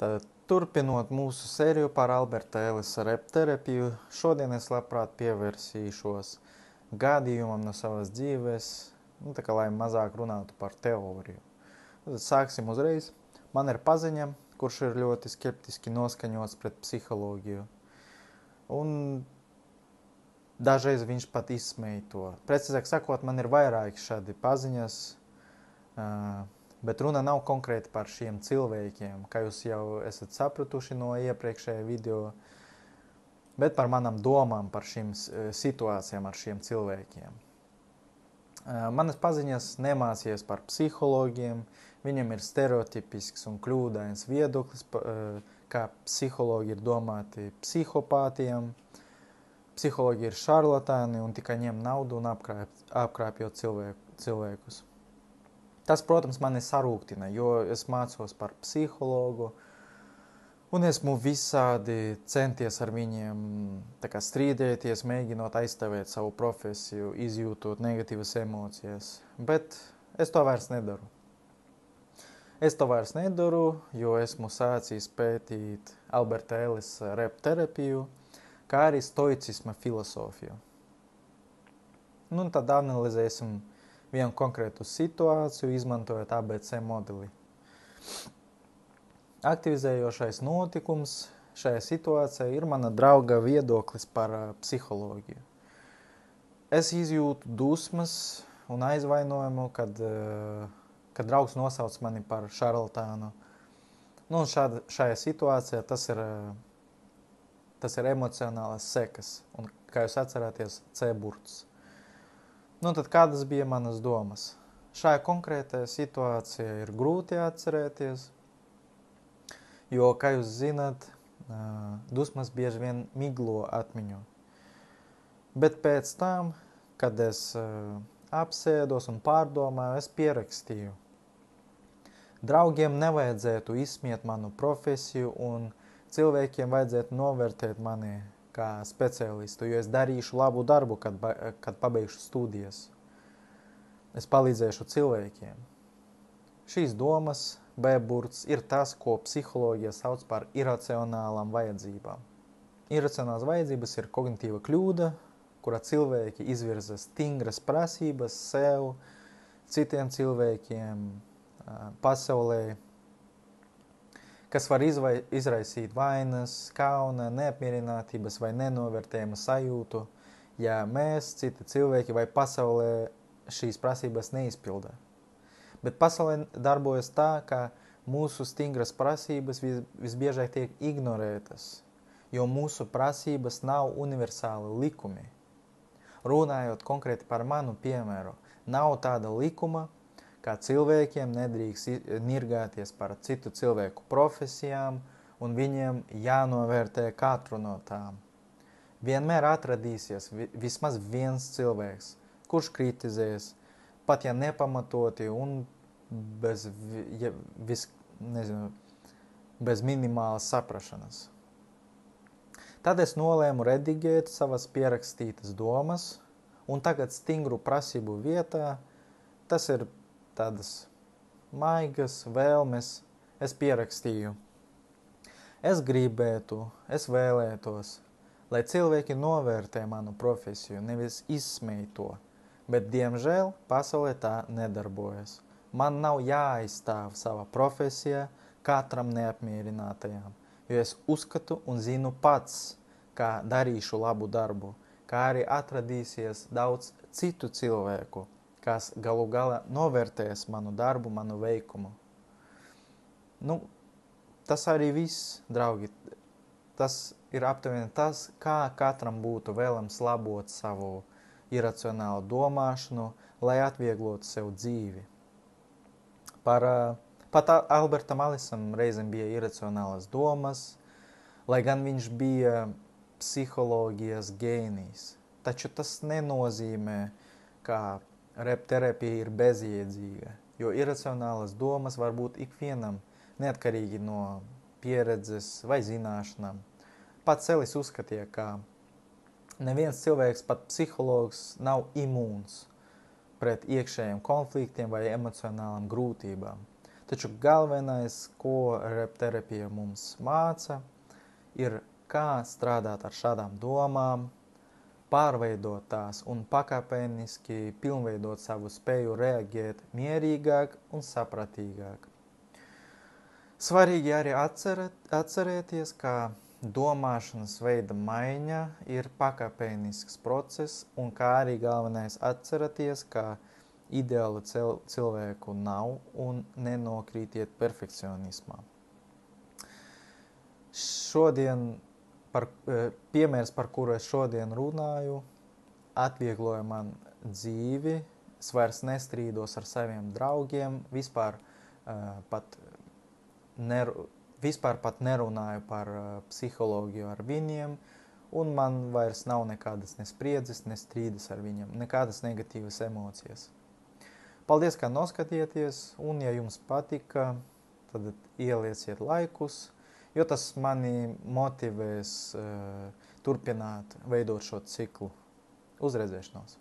Tad, turpinot mūsu sēriju par Alberta Ellisa repterapiju, šodien es labprāt pievērsīšos gadījumam no savas dzīves, lai mazāk runātu par teoriju. Tad sāksim uzreiz. Man ir paziņa, kurš ir ļoti skeptiski noskaņots pret psiholoģiju. Un dažreiz viņš pat izsmēja to. Precīzāk sakot, man ir vairāki šādi paziņas, bet runa nav konkrēti par šiem cilvēkiem, kā jūs jau esat sapratuši no iepriekšējā video, bet par manām domām par šīm situācijām ar šiem cilvēkiem. Manas paziņas nemācies par psihologiem, viņam ir stereotipisks un kļūdains viedoklis, kā psihologi ir domāti psihopātiem, psihologi ir šarlatāni un tikai ņem naudu un apkrāpjot cilvēkus. Tas, protams, mani sarūktina, jo es mācos par psihologu un esmu visādi centies ar viņiem strīdēties, mēģinot aizstāvēt savu profesiju, izjūtot negatīvas emocijas. Bet es to vairs nedaru. Jo esmu sācis pētīt Alberta Ellisa repterapiju, kā arī stoicisma filosofiju. Tad analizēsim vienu konkrētu situāciju, izmantojot ABC modeli. Aktivizējošais notikums šajā situācijā ir mana drauga viedoklis par psiholoģiju. Es izjūtu dusmas un aizvainojumu, kad draugs nosauc mani par šarlatānu. Šajā situācijā tas ir emocionālas sekas, un, kā jūs atcerāties, C burts. Tad kādas bija manas domas? Šajā konkrētajā situācijā ir grūti atcerēties, jo, kā jūs zināt, dusmas bieži vien miglo atmiņu. Bet pēc tam, kad es apsēdos un pārdomāju, es pierakstīju. Draugiem nevajadzētu izsmiet manu profesiju un cilvēkiem vajadzētu novērtēt mani kā speciālistu, jo es darīšu labu darbu, kad pabeigšu studijas. Es palīdzēšu cilvēkiem. Šīs domas, B burts, ir tas, ko psiholoģija sauc par iracionālām vajadzībām. Iracionālas vajadzības ir kognitīva kļūda, kurā cilvēki izvirza stingras prasības sev, citiem cilvēkiem, pasaulē, kas var izraisīt vainas, kauna, neapmierinātības vai nenovērtējuma sajūtu, ja mēs, citi cilvēki vai pasaulē šīs prasības neizpilda. Bet pasaulē darbojas tā, ka mūsu stingras prasības visbiežāk tiek ignorētas, jo mūsu prasības nav universāli likumi. Runājot konkrēti par manu piemēru, nav tāda likuma, kā cilvēkiem nedrīkst nirgāties par citu cilvēku profesijām un viņiem jānovērtē katru no tām. Vienmēr atradīsies vismaz viens cilvēks, kurš kritizēs, pat ja nepamatoti un bez minimālas saprašanas. Tad es nolēmu redigēt savas pierakstītas domas, un tagad stingru prasību vietā, tas ir tādas maigas vēlmes, es pierakstīju. Es vēlētos, lai cilvēki novērtē manu profesiju, nevis izsmej to. Bet, diemžēl, pasaulē tā nedarbojas. Man nav jāaizstāv sava profesija katram neapmierinātajam, jo es uzskatu un zinu pats, kā darīšu labu darbu, kā arī atradīsies daudz citu cilvēku, kas galu galā novērtēs manu darbu, manu veikumu. Tas arī viss, draugi. Tas ir aptuveni tas, kā katram būtu vēlams labot savu iracionālu domāšanu, lai atvieglotu sev dzīvi. Pat Albertam Ellisam reizēm bija iracionālas domas, lai gan viņš bija psiholoģijas gēnijs. Taču tas nenozīmē, ka repterapija ir bezjēdzīga, jo iracionālas domas var būt ikvienam, neatkarīgi no pieredzes vai zināšanām. Pats Ellis uzskatīja, ka neviens cilvēks, pat psihologs, nav imūns pret iekšējiem konfliktiem vai emocionālām grūtībām. Taču galvenais, ko repterapija mums māca, ir kā strādāt ar šādām domām, pārveidot tās un pakāpeniski pilnveidot savu spēju reaģēt mierīgāk un sapratīgāk. Svarīgi arī atcerēties, ka domāšanas veida maiņa ir pakāpenisks process, un kā arī galvenais atcerēties, ka ideāla cilvēku nav un nenokrītiet perfekcionismā. Piemērs, par kuru es šodien runāju, atviegloja man dzīvi. Es vairs nestrīdos ar saviem draugiem, vispār pat nerunāju par psiholoģiju ar viņiem, un man vairs nav nekādas nespriedzes, nestrīdas ar viņiem, nekādas negatīvas emocijas. Paldies, ka noskatieties, un ja jums patika, tad ielieciet laikus, jo tas mani motivēs turpināt veidot šo ciklu. Uz redzēšanos!